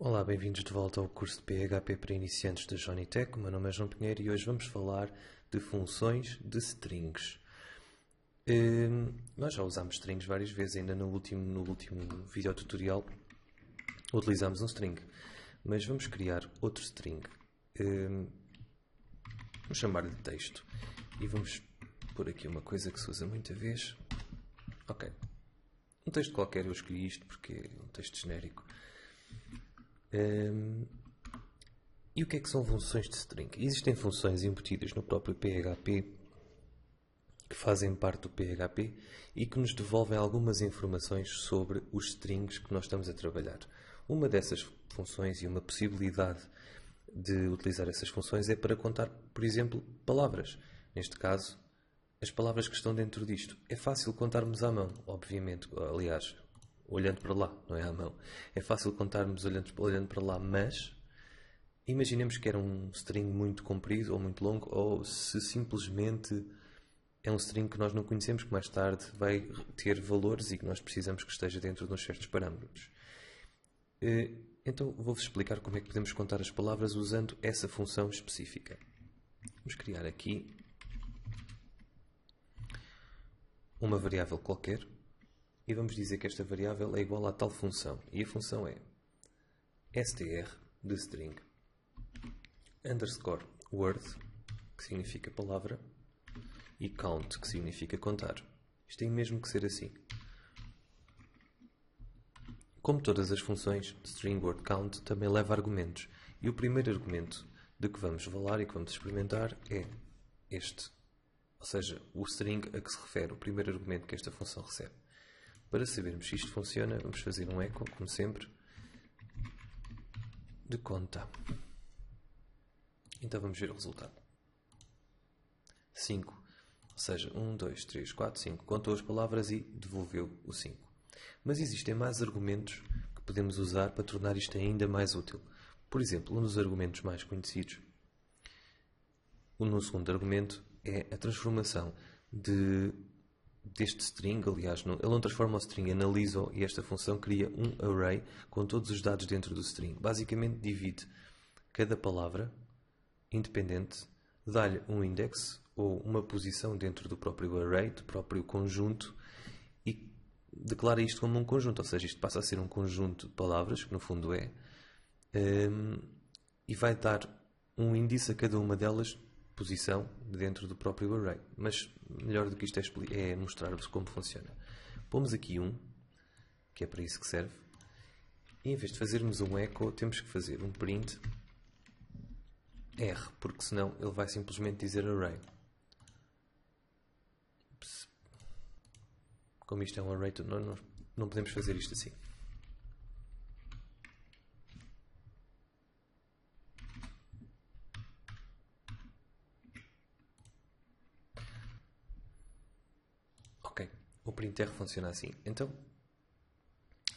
Olá, bem-vindos de volta ao curso de PHP para iniciantes da Jonitech. O meu nome é João Pinheiro e hoje vamos falar de funções de strings. Nós já usámos strings várias vezes, ainda no último vídeo tutorial utilizámos um string, mas vamos criar outro string. Vamos chamar-lhe texto e vamos pôr aqui uma coisa que se usa muita vez. Ok, um texto qualquer, eu escolhi isto porque é um texto genérico. E o que é que são funções de string? Existem funções embutidas no próprio PHP que fazem parte do PHP e que nos devolvem algumas informações sobre os strings que nós estamos a trabalhar. Uma dessas funções e uma possibilidade de utilizar essas funções é para contar, por exemplo, palavras. Neste caso, as palavras que estão dentro disto. É fácil contarmos à mão, obviamente. Aliás, olhando para lá, não é à mão. É fácil contarmos olhando para lá, mas imaginemos que era um string muito comprido ou muito longo, ou se simplesmente é um string que nós não conhecemos, que mais tarde vai ter valores e que nós precisamos que esteja dentro de uns certos parâmetros. Então vou-vos explicar como é que podemos contar as palavras usando essa função específica. Vamos criar aqui uma variável qualquer e vamos dizer que esta variável é igual a tal função. E a função é str de string underscore word, que significa palavra, e count, que significa contar. Isto tem mesmo que ser assim. Como todas as funções, string word count também leva argumentos. E o primeiro argumento de que vamos falar e que vamos experimentar é este. Ou seja, o string a que se refere, o primeiro argumento que esta função recebe. Para sabermos se isto funciona, vamos fazer um echo, como sempre, de conta. Então vamos ver o resultado. 5. Ou seja, 1, 2, 3, 4, 5. Contou as palavras e devolveu o 5. Mas existem mais argumentos que podemos usar para tornar isto ainda mais útil. Por exemplo, um dos argumentos mais conhecidos, no segundo argumento, é a transformação deste string. Aliás, ele não transforma o string, analisa-o e esta função cria um array com todos os dados dentro do string. Basicamente divide cada palavra independente, dá-lhe um index ou uma posição dentro do próprio array, do próprio conjunto, e declara isto como um conjunto, ou seja, isto passa a ser um conjunto de palavras, que no fundo é, e vai dar um índice a cada uma delas, posição dentro do próprio array. Mas melhor do que isto é mostrar-vos como funciona. Pomos aqui um, que é para isso que serve, e em vez de fazermos um echo, temos que fazer um print R, porque senão ele vai simplesmente dizer array. Como isto é um array, não podemos fazer isto assim. Ok, o printr funciona assim. Então,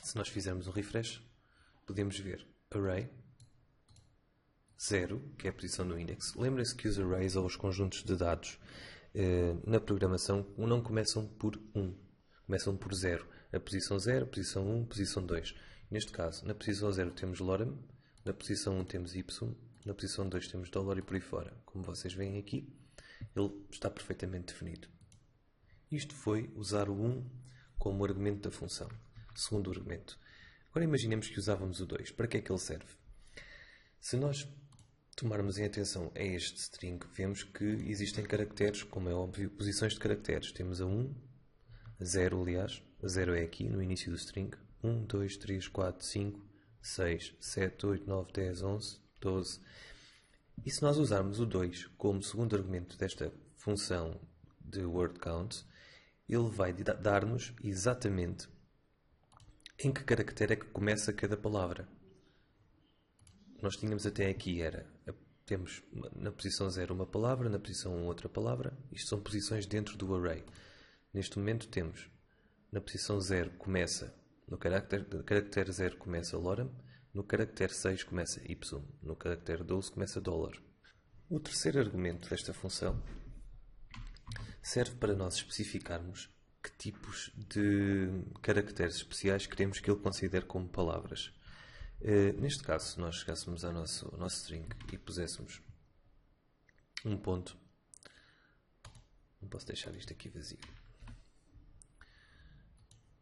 se nós fizermos um refresh, podemos ver array 0, que é a posição do index. Lembrem-se que os arrays ou os conjuntos de dados na programação não começam por 1, começam por 0. A posição 0, posição 1, posição 2. Neste caso, na posição 0 temos lorem, na posição 1 temos y, na posição 2 temos $, e por aí fora. Como vocês veem aqui, ele está perfeitamente definido. Isto foi usar o 1 como argumento da função. Segundo argumento. Agora imaginemos que usávamos o 2. Para que é que ele serve? Se nós tomarmos em atenção a este string, vemos que existem caracteres, como é óbvio, posições de caracteres. Temos a 1, a 0, aliás. A 0 é aqui, no início do string. 1, 2, 3, 4, 5, 6, 7, 8, 9, 10, 11, 12. E se nós usarmos o 2 como segundo argumento desta função de word count, ele vai dar-nos exatamente em que caractere é que começa cada palavra. Nós tínhamos até aqui, temos na posição 0 uma palavra, na posição 1 outra palavra. Isto são posições dentro do array. Neste momento temos, na posição 0 começa, no caractere 0 começa lorem, no caractere 6 começa y, no caractere 12 começa $. O terceiro argumento desta função serve para nós especificarmos que tipos de caracteres especiais queremos que ele considere como palavras. Neste caso, se nós chegássemos ao nosso string e puséssemos um ponto, não posso deixar isto aqui vazio,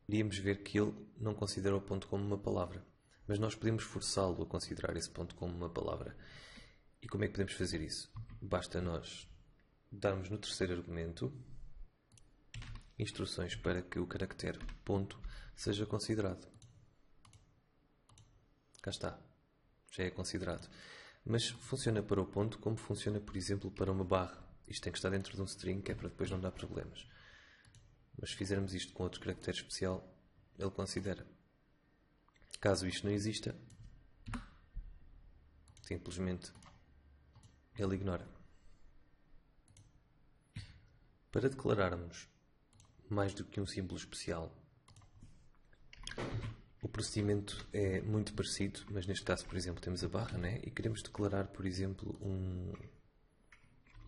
iríamos ver que ele não considera o ponto como uma palavra, mas nós podemos forçá-lo a considerar esse ponto como uma palavra. E como é que podemos fazer isso? Basta nós darmos no terceiro argumento instruções para que o caractere ponto seja considerado. Cá está, já é considerado. Mas funciona para o ponto como funciona, por exemplo, para uma barra. Isto tem que estar dentro de um string, que é para depois não dar problemas. Mas se fizermos isto com outro caractere especial, ele considera. Caso isto não exista, simplesmente ele ignora. Para declararmos mais do que um símbolo especial, o procedimento é muito parecido, mas neste caso, por exemplo, temos a barra, né? E queremos declarar, por exemplo,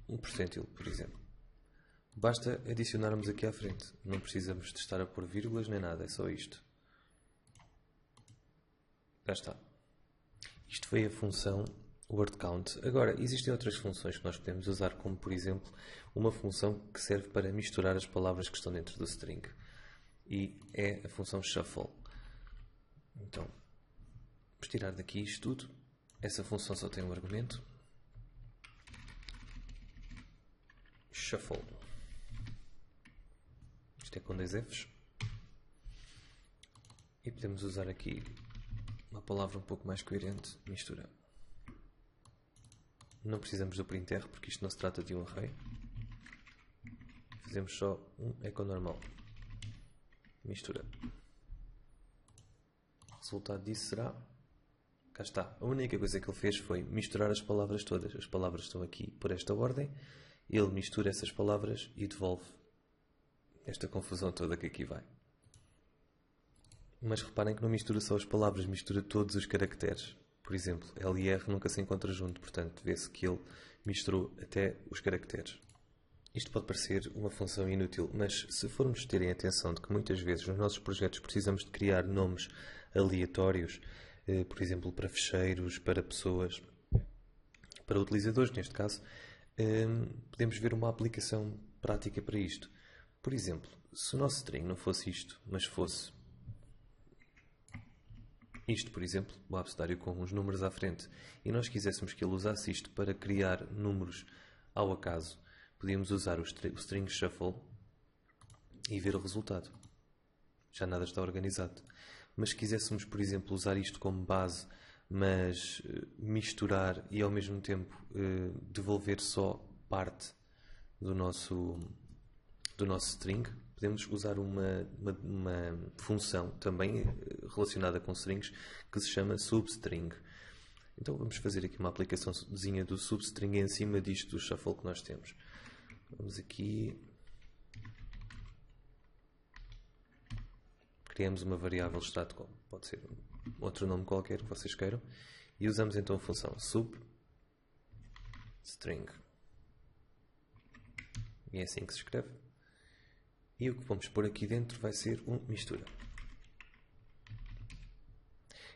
um percentil, por exemplo. Basta adicionarmos aqui à frente. Não precisamos de estar a pôr vírgulas nem nada, é só isto. Já está. Isto foi a função word count. Agora, existem outras funções que nós podemos usar, como, por exemplo, uma função que serve para misturar as palavras que estão dentro do string. E é a função shuffle. Então, vamos tirar daqui isto tudo. Essa função só tem um argumento. Shuffle. Isto é com 2 Fs. E podemos usar aqui uma palavra um pouco mais coerente. Mistura. Não precisamos do printr porque isto não se trata de um array. Fazemos só um echo normal. Mistura. O resultado disso será... Cá está. A única coisa que ele fez foi misturar as palavras todas. As palavras estão aqui por esta ordem. Ele mistura essas palavras e devolve esta confusão toda que aqui vai. Mas reparem que não mistura só as palavras, mistura todos os caracteres. Por exemplo, L e R nunca se encontram junto, portanto vê-se que ele misturou até os caracteres. Isto pode parecer uma função inútil, mas se formos terem atenção de que muitas vezes nos nossos projetos precisamos de criar nomes aleatórios, por exemplo, para fecheiros, para pessoas, para utilizadores, neste caso, podemos ver uma aplicação prática para isto. Por exemplo, se o nosso string não fosse isto, mas fosse isto, por exemplo, o abecedário com uns números à frente, e nós quiséssemos que ele usasse isto para criar números ao acaso, podíamos usar o string shuffle e ver o resultado. Já nada está organizado. Mas se quiséssemos, por exemplo, usar isto como base, mas misturar e ao mesmo tempo devolver só parte do nosso string, podemos usar uma função também relacionada com strings que se chama substring. Então vamos fazer aqui uma aplicaçãozinha do substring em cima disto do shuffle que nós temos. Vamos aqui, criamos uma variável extrato como, pode ser outro nome qualquer que vocês queiram, e usamos então a função substring. E é assim que se escreve. E o que vamos pôr aqui dentro vai ser um mistura.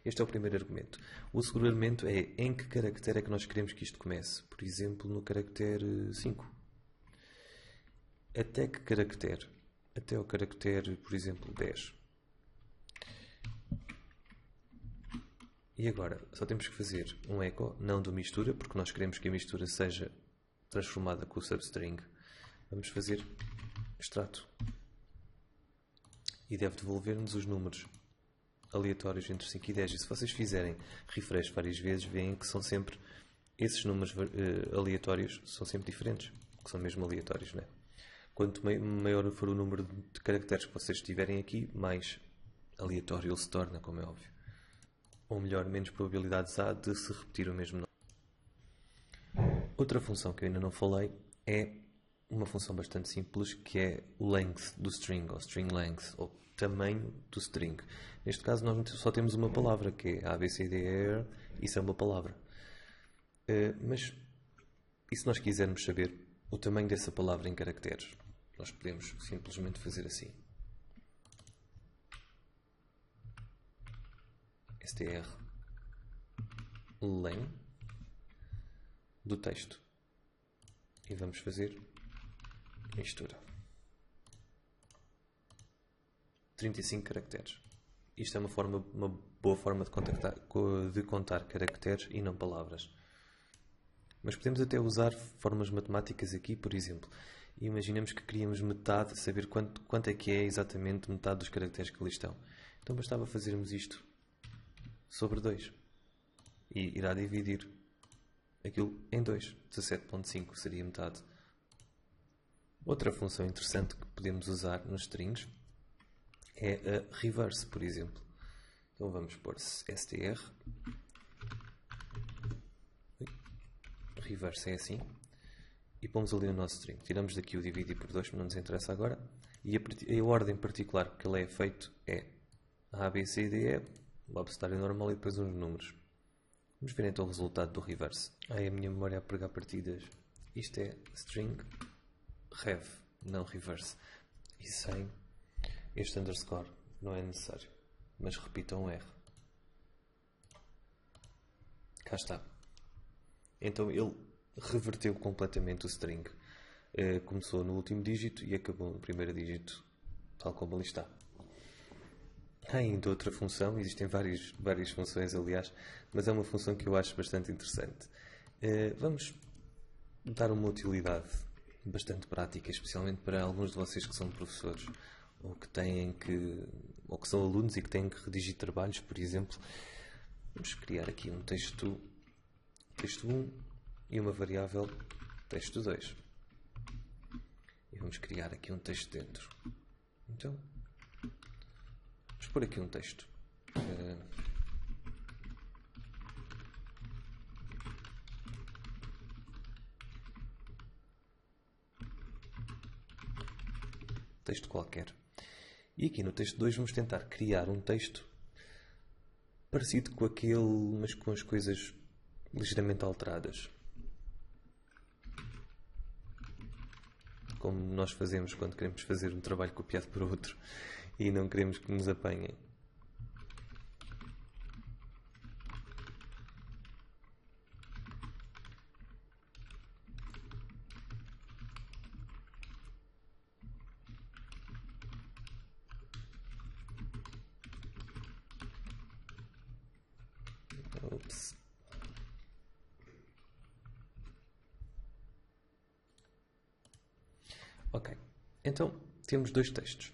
Este é o primeiro argumento. O segundo argumento é em que caractere é que nós queremos que isto comece. Por exemplo, no caractere 5. Até que caractere? Até o caractere, por exemplo, 10. E agora, só temos que fazer um echo, não do mistura, porque nós queremos que a mistura seja transformada com o substring. Vamos fazer extrato. E deve devolver-nos os números aleatórios entre 5 e 10. E se vocês fizerem refresh várias vezes, veem que são sempre esses números aleatórios são sempre diferentes, que são mesmo aleatórios, não é? Quanto maior for o número de caracteres que vocês tiverem aqui, mais aleatório ele se torna, como é óbvio. Ou melhor, menos probabilidades há de se repetir o mesmo nome. Outra função que eu ainda não falei é uma função bastante simples, que é o length do string, ou string length, ou tamanho do string. Neste caso nós só temos uma palavra, que é A, B, C, D, E, isso é uma palavra. Mas, e se nós quisermos saber o tamanho dessa palavra em caracteres, nós podemos simplesmente fazer assim. str len do texto e vamos fazer mistura. 35 caracteres. Isto é uma boa forma de contar caracteres e não palavras. Mas podemos até usar formas matemáticas aqui, por exemplo. Imaginemos que queríamos metade, saber quanto é que é exatamente metade dos caracteres que ali estão. Então bastava fazermos isto sobre 2. E irá dividir aquilo em 2. 17.5 seria metade. Outra função interessante que podemos usar nos strings é a reverse, por exemplo. Então vamos pôr str. Reverse é assim. E pomos ali o nosso string. Tiramos daqui o dividir por 2, não nos interessa agora. E a ordem particular que ele é feito é A, B, C, D, E, o abecedário normal e depois uns números. Vamos ver então o resultado do reverse. Ai, a minha memória a pregar partidas. Isto é string rev, não reverse. E sem este underscore. Não é necessário. Mas repitam o R. Cá está. Então ele reverteu completamente o string. Começou no último dígito e acabou no primeiro dígito, tal como ali está. Há ainda outra função, existem várias funções aliás, mas é uma função que eu acho bastante interessante. Vamos dar uma utilidade bastante prática, especialmente para alguns de vocês que são professores ou que são alunos e que têm que redigir trabalhos, por exemplo. Vamos criar aqui um texto 1 e uma variável texto 2. E vamos criar aqui um texto dentro. Então, vamos pôr aqui um texto. Texto qualquer. E aqui no texto 2 vamos tentar criar um texto parecido com aquele, mas com as coisas ligeiramente alteradas. Como nós fazemos quando queremos fazer um trabalho copiado por outro e não queremos que nos apanhem. Ups. Ok, então temos dois textos.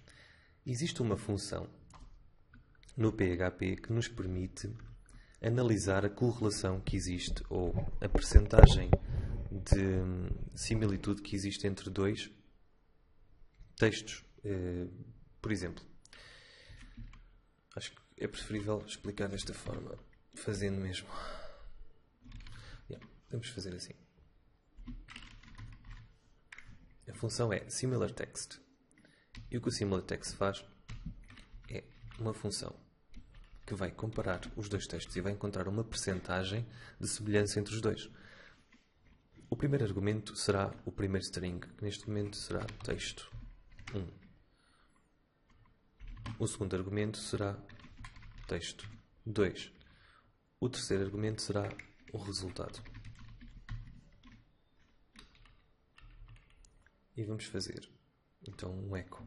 Existe uma função no PHP que nos permite analisar a correlação que existe ou a percentagem de similitude que existe entre dois textos. Por exemplo, acho que é preferível explicar desta forma, fazendo mesmo. Vamos fazer assim. A função é SimilarText. E o que o SimilarText faz é uma função que vai comparar os dois textos e vai encontrar uma percentagem de semelhança entre os dois. O primeiro argumento será o primeiro string, que neste momento será texto 1. O segundo argumento será texto 2. O terceiro argumento será o resultado. E vamos fazer então um echo.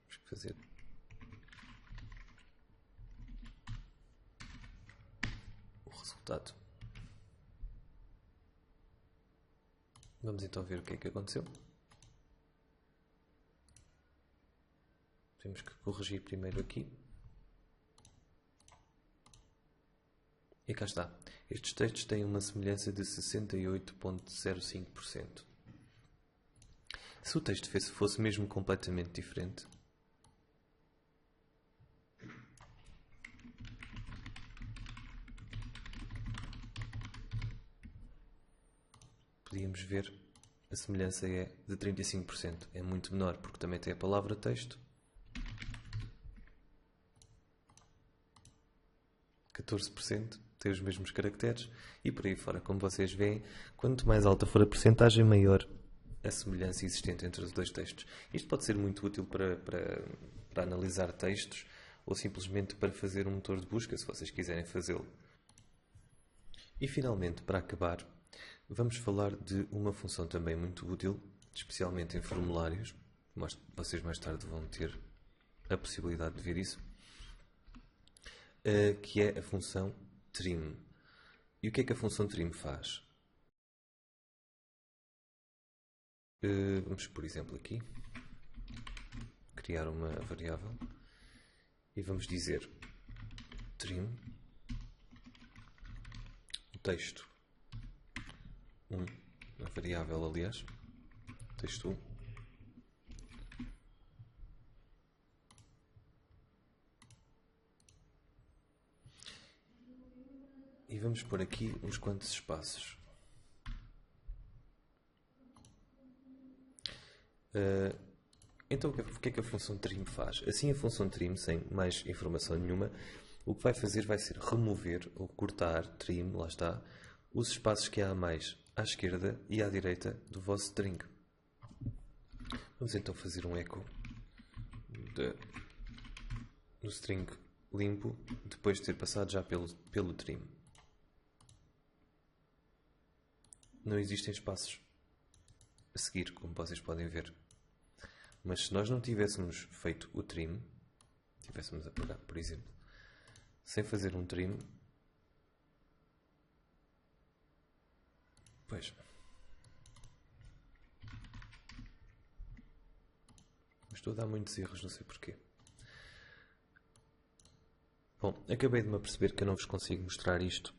Vamos fazer o resultado. Vamos então ver o que é que aconteceu. Temos que corrigir primeiro aqui. E cá está. Estes textos têm uma semelhança de 68,05%. Se o texto fosse mesmo completamente diferente, podíamos ver a semelhança é de 35%. É muito menor porque também tem a palavra texto. 14%. tem os mesmos caracteres e por aí fora. Como vocês veem, quanto mais alta for a percentagem, maior a semelhança existente entre os dois textos. Isto pode ser muito útil para analisar textos ou simplesmente para fazer um motor de busca, se vocês quiserem fazê-lo. E finalmente, para acabar, vamos falar de uma função também muito útil, especialmente em formulários. Vocês mais tarde vão ter a possibilidade de ver isso, que é a função trim. E o que é que a função trim faz? Vamos, por exemplo, aqui criar uma variável e vamos dizer trim o texto 1, a variável, aliás, texto 1. E vamos pôr aqui uns quantos espaços. Então, o que é que a função trim faz? Assim, a função trim, sem mais informação nenhuma, o que vai fazer vai ser remover ou cortar, trim, lá está, os espaços que há a mais à esquerda e à direita do vosso string. Vamos então fazer um echo do string limpo, depois de ter passado já pelo trim. Não existem espaços a seguir, como vocês podem ver. Mas se nós não tivéssemos feito o trim, tivéssemos a pegar, por exemplo, sem fazer um trim, pois, estou a dar muitos erros, não sei porquê. Bom, acabei de me aperceber que eu não vos consigo mostrar isto,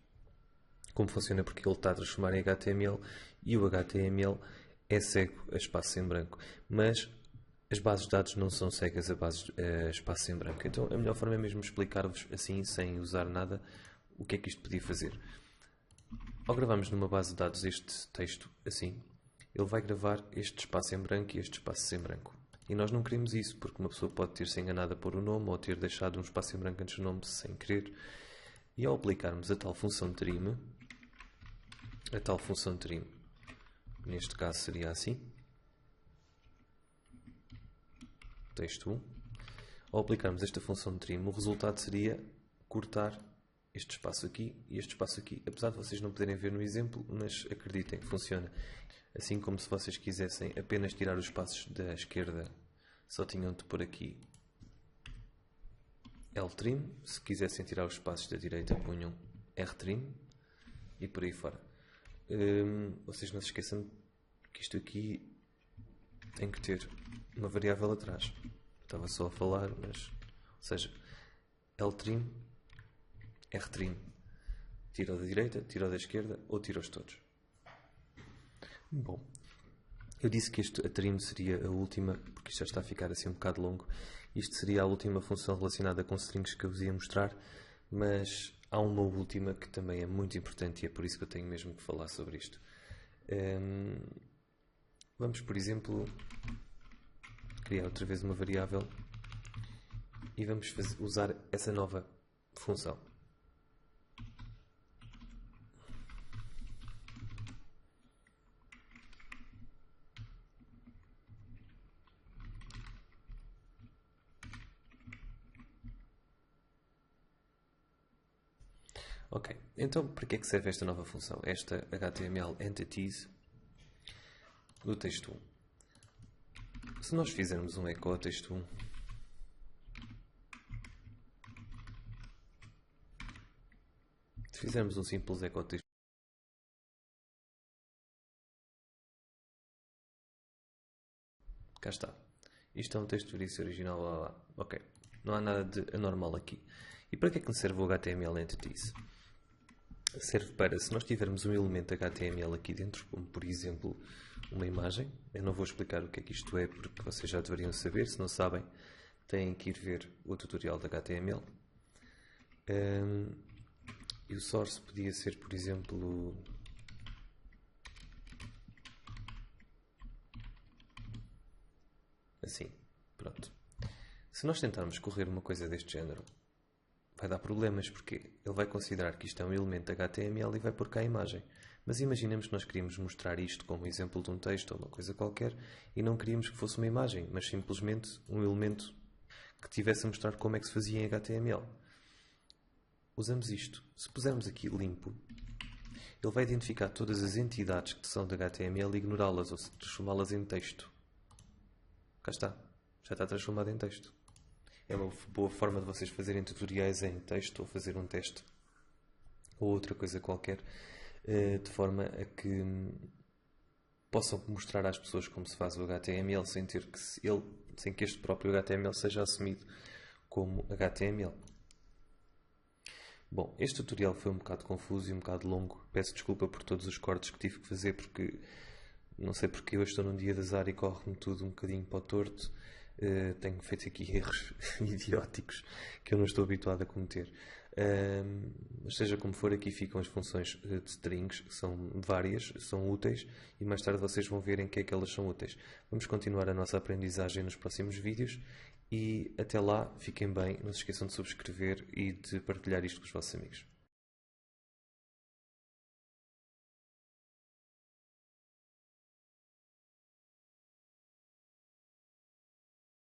como funciona, porque ele está a transformar em HTML e o HTML é cego a espaço em branco. Mas as bases de dados não são cegas a espaço em branco. Então a melhor forma é mesmo explicar-vos assim, sem usar nada, o que é que isto podia fazer. Ao gravarmos numa base de dados este texto assim, ele vai gravar este espaço em branco e este espaço em branco. E nós não queremos isso, porque uma pessoa pode ter-se enganado a pôr o nome ou ter deixado um espaço em branco antes do nome sem querer. E ao aplicarmos a tal função trim, neste caso seria assim, texto 1, ao aplicarmos esta função trim, o resultado seria cortar este espaço aqui e este espaço aqui, apesar de vocês não poderem ver no exemplo, mas acreditem, funciona. Assim como se vocês quisessem apenas tirar os espaços da esquerda, só tinham de pôr aqui L-trim, se quisessem tirar os espaços da direita, punham R-trim e por aí fora. Vocês não se esqueçam que isto aqui tem que ter uma variável atrás. Estava só a falar, mas... Ou seja, L-trim, R-trim. Tira da direita, tira da esquerda ou tira-os todos. Bom, eu disse que a trim seria a última, porque isto já está a ficar assim um bocado longo. Isto seria a última função relacionada com strings que eu vos ia mostrar, mas há uma última que também é muito importante e é por isso que eu tenho mesmo que falar sobre isto. Vamos, por exemplo, criar outra vez uma variável e vamos usar essa nova função. Ok, então para que é que serve esta nova função? Esta HTML entities do texto 1. Se nós fizermos um echo ao texto 1, se fizermos um simples echo ao texto 1, cá está. Isto é um texto verídico original, blá, blá. Ok, não há nada de anormal aqui. E para que é que nos serve o HTML entities? Serve para, se nós tivermos um elemento HTML aqui dentro, como por exemplo uma imagem, eu não vou explicar o que é que isto é porque vocês já deveriam saber, se não sabem têm que ir ver o tutorial de HTML. E o source podia ser, por exemplo, assim, pronto. Se nós tentarmos correr uma coisa deste género, vai dar problemas, porque ele vai considerar que isto é um elemento HTML e vai pôr cá a imagem. Mas imaginemos que nós queríamos mostrar isto como exemplo de um texto ou uma coisa qualquer e não queríamos que fosse uma imagem, mas simplesmente um elemento que tivesse a mostrar como é que se fazia em HTML. Usamos isto. Se pusermos aqui limpo, ele vai identificar todas as entidades que são de HTML e ignorá-las, ou transformá-las em texto. Cá está. Já está transformado em texto. É uma boa forma de vocês fazerem tutoriais em texto ou fazer um teste ou outra coisa qualquer, de forma a que possam mostrar às pessoas como se faz o HTML sem que este próprio HTML seja assumido como HTML. Bom, este tutorial foi um bocado confuso e um bocado longo. Peço desculpa por todos os cortes que tive que fazer, porque não sei porque hoje estou num dia de azar e corre-me tudo um bocadinho para o torto. Tenho feito aqui erros idióticos que eu não estou habituado a cometer. Mas seja como for, aqui ficam as funções de strings, que são várias, são úteis, e mais tarde vocês vão ver em que é que elas são úteis. Vamos continuar a nossa aprendizagem nos próximos vídeos e até lá, fiquem bem, não se esqueçam de subscrever e de partilhar isto com os vossos amigos.